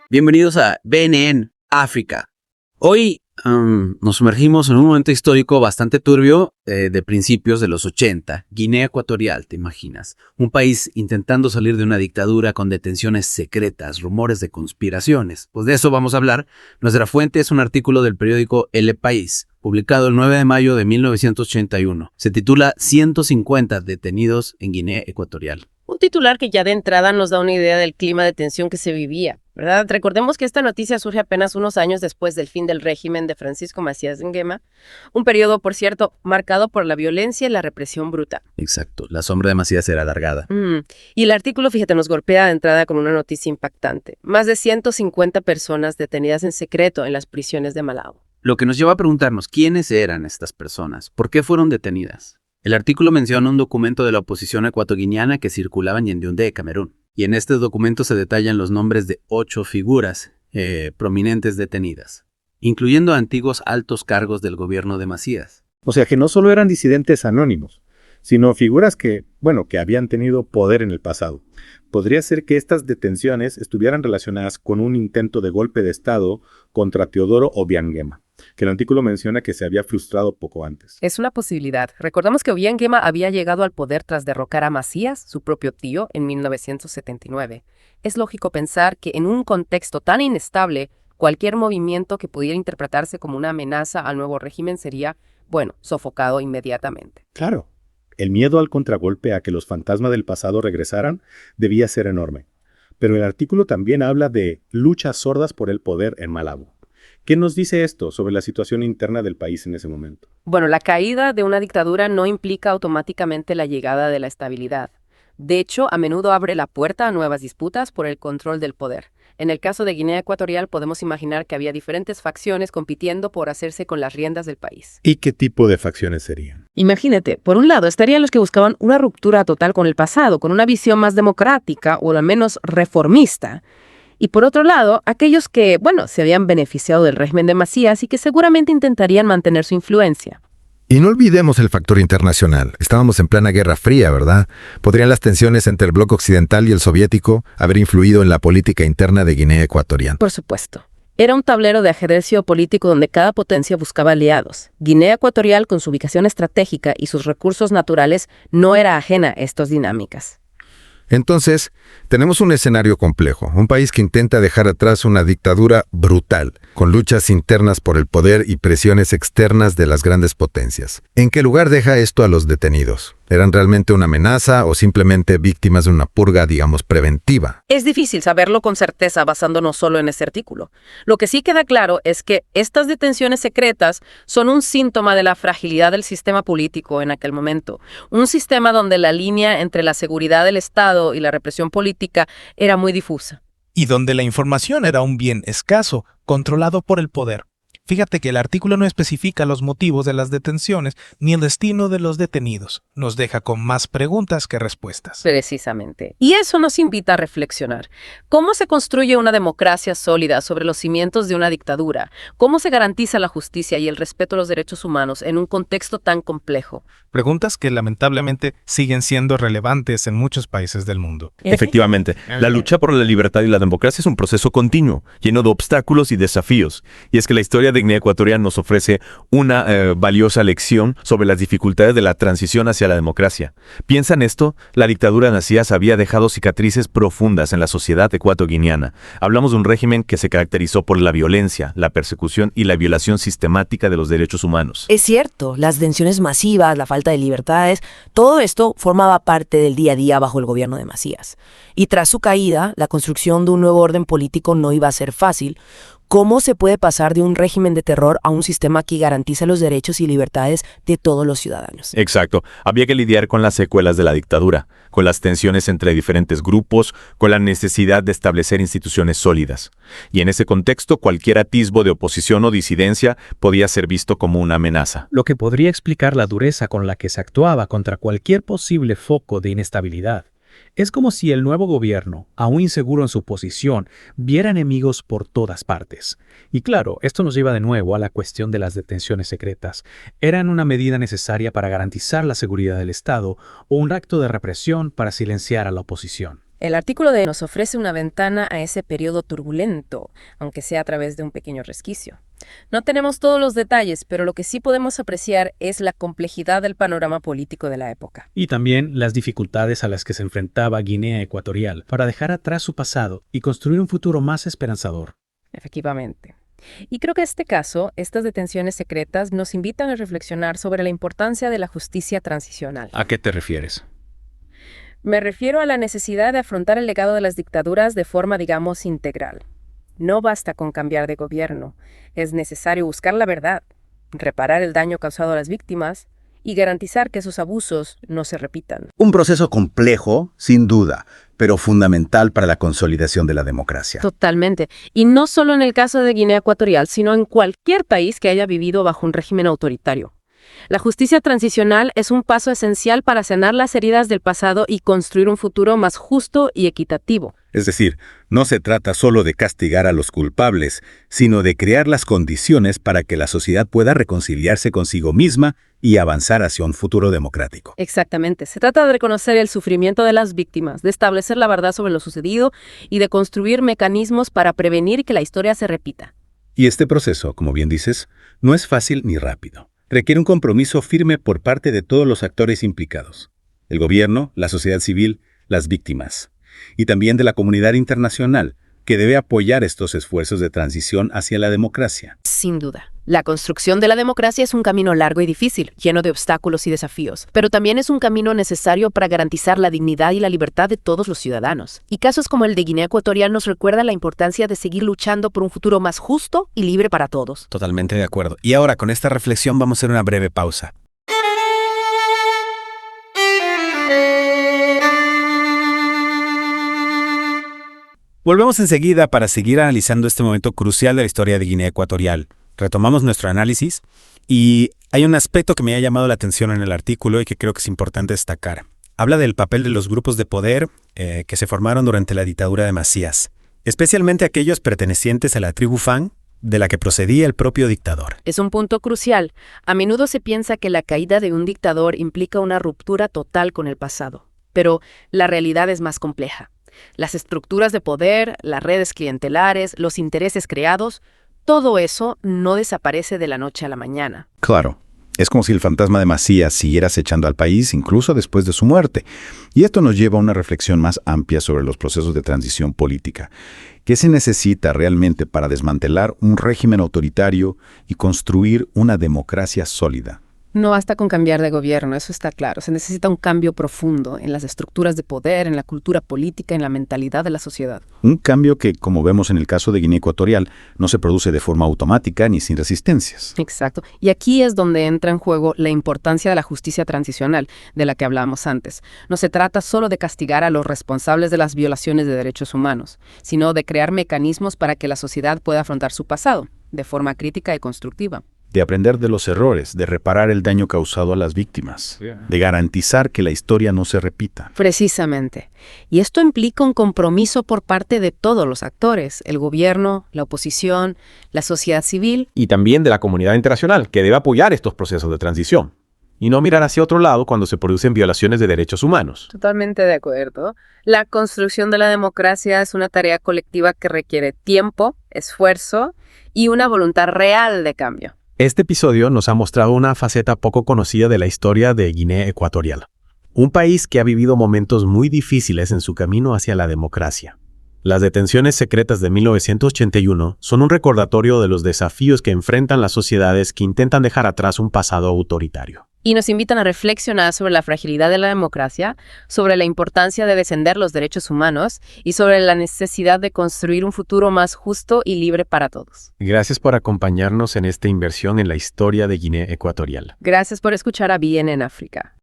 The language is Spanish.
Bienvenidos a BNN África. Hoy nos sumergimos en un momento histórico bastante turbio de principios de los 80. Guinea Ecuatorial, ¿te imaginas? Un país intentando salir de una dictadura con detenciones secretas, rumores de conspiraciones. Pues de eso vamos a hablar. Nuestra fuente es un artículo del periódico El País, publicado el 9 de mayo de 1981. Se titula 150 detenidos en Guinea Ecuatorial. Un titular que ya de entrada nos da una idea del clima de tensión que se vivía, ¿verdad? Recordemos que esta noticia surge apenas unos años después del fin del régimen de Francisco Macías Nguema, un periodo, por cierto, marcado por la violencia y la represión bruta. Exacto, la sombra de Macías era alargada. Y el artículo, fíjate, nos golpea de entrada con una noticia impactante. Más de 150 personas detenidas en secreto en las prisiones de Malabo. Lo que nos lleva a preguntarnos, ¿quiénes eran estas personas? ¿Por qué fueron detenidas? El artículo menciona un documento de la oposición ecuatoguineana que circulaba en Yaoundé, Camerún. Y en este documento se detallan los nombres de 8 figuras prominentes detenidas, incluyendo a antiguos altos cargos del gobierno de Macías. O sea que no solo eran disidentes anónimos, sino figuras que habían tenido poder en el pasado. Podría ser que estas detenciones estuvieran relacionadas con un intento de golpe de Estado contra Teodoro Obiang Nguema, que el artículo menciona que se había frustrado poco antes. Es una posibilidad. Recordamos que Obiang Nguema había llegado al poder tras derrocar a Macías, su propio tío, en 1979. Es lógico pensar que en un contexto tan inestable, cualquier movimiento que pudiera interpretarse como una amenaza al nuevo régimen sería, sofocado inmediatamente. Claro. El miedo al contragolpe, a que los fantasmas del pasado regresaran, debía ser enorme. Pero el artículo también habla de luchas sordas por el poder en Malabo. ¿Qué nos dice esto sobre la situación interna del país en ese momento? La caída de una dictadura no implica automáticamente la llegada de la estabilidad. De hecho, a menudo abre la puerta a nuevas disputas por el control del poder. En el caso de Guinea Ecuatorial podemos imaginar que había diferentes facciones compitiendo por hacerse con las riendas del país. ¿Y qué tipo de facciones serían? Imagínate, por un lado estarían los que buscaban una ruptura total con el pasado, con una visión más democrática o al menos reformista. Y por otro lado, aquellos que, se habían beneficiado del régimen de Macías y que seguramente intentarían mantener su influencia. Y no olvidemos el factor internacional. Estábamos en plena Guerra Fría, ¿verdad? ¿Podrían las tensiones entre el bloque occidental y el soviético haber influido en la política interna de Guinea Ecuatorial? Por supuesto. Era un tablero de ajedrez geopolítico donde cada potencia buscaba aliados. Guinea Ecuatorial, con su ubicación estratégica y sus recursos naturales, no era ajena a estas dinámicas. Entonces, tenemos un escenario complejo, un país que intenta dejar atrás una dictadura brutal, con luchas internas por el poder y presiones externas de las grandes potencias. ¿En qué lugar deja esto a los detenidos? ¿Eran realmente una amenaza o simplemente víctimas de una purga, preventiva? Es difícil saberlo con certeza basándonos solo en ese artículo. Lo que sí queda claro es que estas detenciones secretas son un síntoma de la fragilidad del sistema político en aquel momento. Un sistema donde la línea entre la seguridad del Estado y la represión política era muy difusa. Y donde la información era un bien escaso, controlado por el poder. Fíjate que el artículo no especifica los motivos de las detenciones ni el destino de los detenidos. Nos deja con más preguntas que respuestas. Precisamente. Y eso nos invita a reflexionar. ¿Cómo se construye una democracia sólida sobre los cimientos de una dictadura? ¿Cómo se garantiza la justicia y el respeto a los derechos humanos en un contexto tan complejo? Preguntas que lamentablemente siguen siendo relevantes en muchos países del mundo. Efectivamente, la lucha por la libertad y la democracia es un proceso continuo, lleno de obstáculos y desafíos. Y es que la historia de Guinea Ecuatorial nos ofrece una valiosa lección sobre las dificultades de la transición hacia la democracia. Piensa en esto, la dictadura de Macías había dejado cicatrices profundas en la sociedad ecuatoguineana. Hablamos de un régimen que se caracterizó por la violencia, la persecución y la violación sistemática de los derechos humanos. Es cierto, las detenciones masivas, la falta de libertades, todo esto formaba parte del día a día bajo el gobierno de Macías. Y tras su caída, la construcción de un nuevo orden político no iba a ser fácil. ¿Cómo se puede pasar de un régimen de terror a un sistema que garantiza los derechos y libertades de todos los ciudadanos? Exacto. Había que lidiar con las secuelas de la dictadura, con las tensiones entre diferentes grupos, con la necesidad de establecer instituciones sólidas. Y en ese contexto, cualquier atisbo de oposición o disidencia podía ser visto como una amenaza. Lo que podría explicar la dureza con la que se actuaba contra cualquier posible foco de inestabilidad. Es como si el nuevo gobierno, aún inseguro en su posición, viera enemigos por todas partes. Y claro, esto nos lleva de nuevo a la cuestión de las detenciones secretas. ¿Eran una medida necesaria para garantizar la seguridad del Estado o un acto de represión para silenciar a la oposición? El artículo nos ofrece una ventana a ese periodo turbulento, aunque sea a través de un pequeño resquicio. No tenemos todos los detalles, pero lo que sí podemos apreciar es la complejidad del panorama político de la época. Y también las dificultades a las que se enfrentaba Guinea Ecuatorial para dejar atrás su pasado y construir un futuro más esperanzador. Efectivamente. Y creo que en este caso, estas detenciones secretas nos invitan a reflexionar sobre la importancia de la justicia transicional. ¿A qué te refieres? Me refiero a la necesidad de afrontar el legado de las dictaduras de forma, digamos, integral. No basta con cambiar de gobierno, es necesario buscar la verdad, reparar el daño causado a las víctimas y garantizar que esos abusos no se repitan. Un proceso complejo, sin duda, pero fundamental para la consolidación de la democracia. Totalmente. Y no solo en el caso de Guinea Ecuatorial, sino en cualquier país que haya vivido bajo un régimen autoritario. La justicia transicional es un paso esencial para sanar las heridas del pasado y construir un futuro más justo y equitativo. Es decir, no se trata solo de castigar a los culpables, sino de crear las condiciones para que la sociedad pueda reconciliarse consigo misma y avanzar hacia un futuro democrático. Exactamente. Se trata de reconocer el sufrimiento de las víctimas, de establecer la verdad sobre lo sucedido y de construir mecanismos para prevenir que la historia se repita. Y este proceso, como bien dices, no es fácil ni rápido. Requiere un compromiso firme por parte de todos los actores implicados: el gobierno, la sociedad civil, las víctimas, y también de la comunidad internacional, que debe apoyar estos esfuerzos de transición hacia la democracia. Sin duda. La construcción de la democracia es un camino largo y difícil, lleno de obstáculos y desafíos, pero también es un camino necesario para garantizar la dignidad y la libertad de todos los ciudadanos. Y casos como el de Guinea Ecuatorial nos recuerdan la importancia de seguir luchando por un futuro más justo y libre para todos. Totalmente de acuerdo. Y ahora, con esta reflexión, vamos a hacer una breve pausa. Volvemos enseguida para seguir analizando este momento crucial de la historia de Guinea Ecuatorial. Retomamos nuestro análisis y hay un aspecto que me ha llamado la atención en el artículo y que creo que es importante destacar. Habla del papel de los grupos de poder que se formaron durante la dictadura de Macías, especialmente aquellos pertenecientes a la tribu Fang, de la que procedía el propio dictador. Es un punto crucial. A menudo se piensa que la caída de un dictador implica una ruptura total con el pasado, pero la realidad es más compleja. Las estructuras de poder, las redes clientelares, los intereses creados, todo eso no desaparece de la noche a la mañana. Claro, es como si el fantasma de Macías siguiera acechando al país incluso después de su muerte. Y esto nos lleva a una reflexión más amplia sobre los procesos de transición política. ¿Qué se necesita realmente para desmantelar un régimen autoritario y construir una democracia sólida? No basta con cambiar de gobierno, eso está claro. Se necesita un cambio profundo en las estructuras de poder, en la cultura política, en la mentalidad de la sociedad. Un cambio que, como vemos en el caso de Guinea Ecuatorial, no se produce de forma automática ni sin resistencias. Exacto. Y aquí es donde entra en juego la importancia de la justicia transicional, de la que hablábamos antes. No se trata solo de castigar a los responsables de las violaciones de derechos humanos, sino de crear mecanismos para que la sociedad pueda afrontar su pasado, de forma crítica y constructiva. De aprender de los errores, de reparar el daño causado a las víctimas, de garantizar que la historia no se repita. Precisamente. Y esto implica un compromiso por parte de todos los actores, el gobierno, la oposición, la sociedad civil. Y también de la comunidad internacional, que debe apoyar estos procesos de transición y no mirar hacia otro lado cuando se producen violaciones de derechos humanos. Totalmente de acuerdo. La construcción de la democracia es una tarea colectiva que requiere tiempo, esfuerzo y una voluntad real de cambio. Este episodio nos ha mostrado una faceta poco conocida de la historia de Guinea Ecuatorial, un país que ha vivido momentos muy difíciles en su camino hacia la democracia. Las detenciones secretas de 1981 son un recordatorio de los desafíos que enfrentan las sociedades que intentan dejar atrás un pasado autoritario. Y nos invitan a reflexionar sobre la fragilidad de la democracia, sobre la importancia de defender los derechos humanos y sobre la necesidad de construir un futuro más justo y libre para todos. Gracias por acompañarnos en esta inversión en la historia de Guinea Ecuatorial. Gracias por escuchar a BN en África.